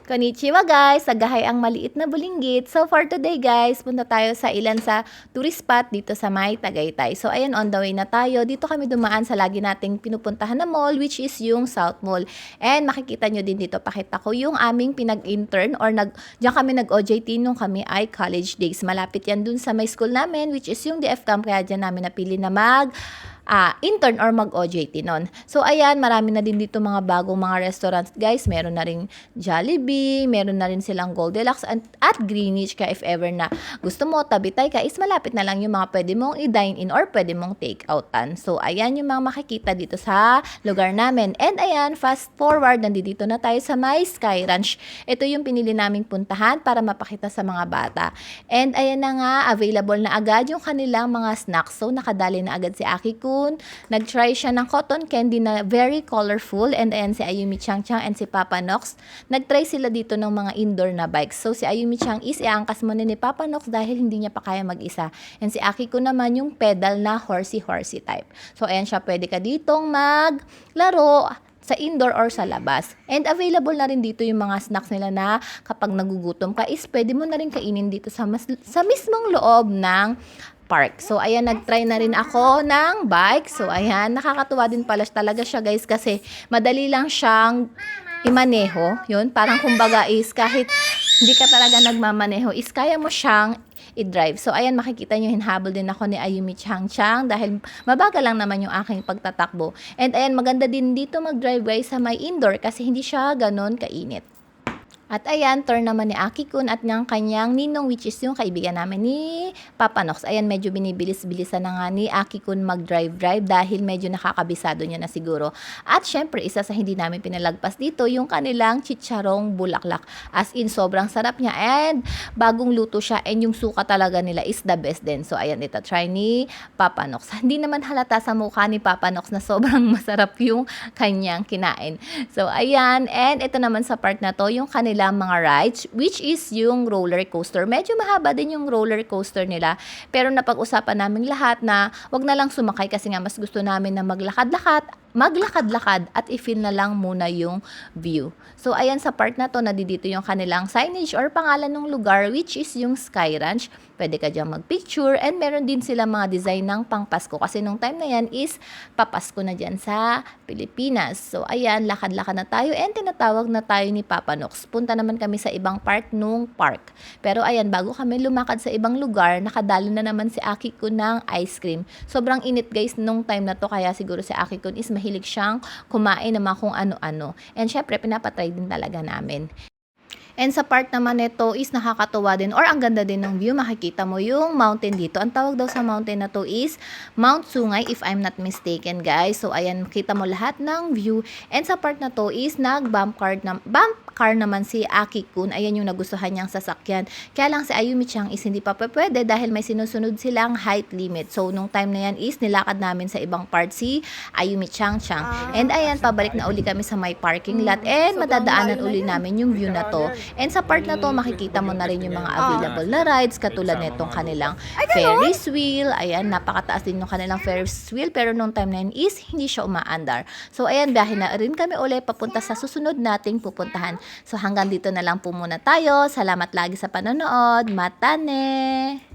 Konnichiwa guys! Sagahay ang maliit na bulinggit. So for today guys, punta tayo sa ilan sa tourist spot dito sa may Tagaytay. So ayan, on the way na tayo. Dito kami dumaan sa lagi nating pinupuntahan na mall, which is yung South Mall. And makikita nyo din dito, pakita ko yung aming pinag-intern or diyan kami nag-OJT nung kami ay college days. Malapit yan dun sa may school namin, which is yung DF Camp. Kaya dyan namin napili na intern or mag-OJT nun. So, ayan, marami na din dito mga bagong mga restaurants, guys. Meron na rin Jollibee, meron na rin silang Goldilocks at Greenwich. Kaya if ever na gusto mo, tabitay ka, is malapit na lang yung mga pwede mong i-dine in or pwede mong take outan. So, ayan yung mga makikita dito sa lugar namin. And ayan, fast forward, nandito na tayo sa may Sky Ranch. Ito yung pinili naming puntahan para mapakita sa mga bata. And ayan na nga, available na agad yung kanilang mga snacks. So, nakadali na agad si Aki Kun. Nag-try siya ng cotton candy na very colorful. And ayan si Ayumi Chang Chang and si Papa Nox. Nag-try sila dito ng mga indoor na bikes. So si Ayumi Chang is iangkas mo ni Papa Nox dahil hindi niya pa kaya mag-isa. And si Aki ko naman yung pedal na horsey-horsey type. So ayan siya, pwede ka ditong maglaro sa indoor or sa labas. And available na rin dito yung mga snacks nila na kapag nagugutom ka is pwede mo na rin kainin dito sa mismong loob ng park. So, ayan, nag-try na rin ako ng bike. So, ayan, nakakatuwa din pala talaga siya, guys, kasi madali lang siyang imaneho. Yun, parang kumbaga is kahit hindi ka talaga nagmamaneho, is kaya mo siyang i-drive. So, ayan, makikita nyo, hinhabol din ako ni Ayumi Chang Chang dahil mabagal lang naman yung aking pagtatakbo. And ayan, maganda din dito mag-drive, guys, sa may indoor kasi hindi siya ganon kainit. At ayan, turn naman ni Aki Kun at ng kanyang ninong, which is yung kaibigan namin ni Papa Nox. Ayan, medyo binibilis-bilisan na nga ni Aki Kun mag-drive-drive dahil medyo nakakabisado niya na siguro. At syempre, isa sa hindi namin pinalagpas dito, yung kanilang chicharong bulaklak. As in, sobrang sarap niya and bagong luto siya and yung suka talaga nila is the best din. So ayan, ito try ni Papa Nox. Hindi naman halata sa mukha ni Papa Nox na sobrang masarap yung kanyang kinain. So ayan, and ito naman sa part na to, yung kanilang mga rides, which is yung roller coaster. Medyo mahaba din yung roller coaster nila, pero napag-usapan namin lahat na wag na lang sumakay kasi nga mas gusto namin na maglakad-lakad at i-feel na lang muna yung view. So, ayan sa part na to, nadidito yung kanilang signage or pangalan ng lugar, which is yung Sky Ranch. Pwede ka dyan mag-picture and meron din sila mga design ng pang-Pasko kasi nung time na yan is papasko na dyan sa Pilipinas. So, ayan, lakad-lakad na tayo and tinatawag na tayo ni Papa Nox. Punta naman kami sa ibang part nung park. Pero ayan, bago kami lumakad sa ibang lugar, nakadalo na naman si Aki Kun ng ice cream. Sobrang init, guys, nung time na to, kaya siguro si Aki Kun is mahilig siyang kumain ng mga kung ano-ano. And syempre, pinapatry din talaga namin. And sa part naman nito is nakakatuwa din or ang ganda din ng view. Makikita mo yung mountain dito. Ang tawag daw sa mountain na to is Mount Sungay if I'm not mistaken, guys. So ayan, makita mo lahat ng view. And sa part na to is nag-bump car naman si Aki Kun. Ayan yung nagustuhan niyang sasakyan. Kaya lang si Ayumi Chang is hindi pa pwede dahil may sinusunod silang height limit. So nung time na yan is nilakad namin sa ibang part si Ayumi Chang Chang. And ayan, pabalik na uli kami sa may parking lot and madadaanan uli namin yung view na to. And sa part na to, makikita mo na rin yung mga available na rides katulad nitong kanilang Ferris wheel. Ayan, napakataas din yung kanilang Ferris wheel pero nung time na yun is hindi siya umaandar. So ayan, biyahe na rin kami uli papunta sa susunod nating pupuntahan. So hanggang dito na lang po muna tayo. Salamat lagi sa panonood. Matane!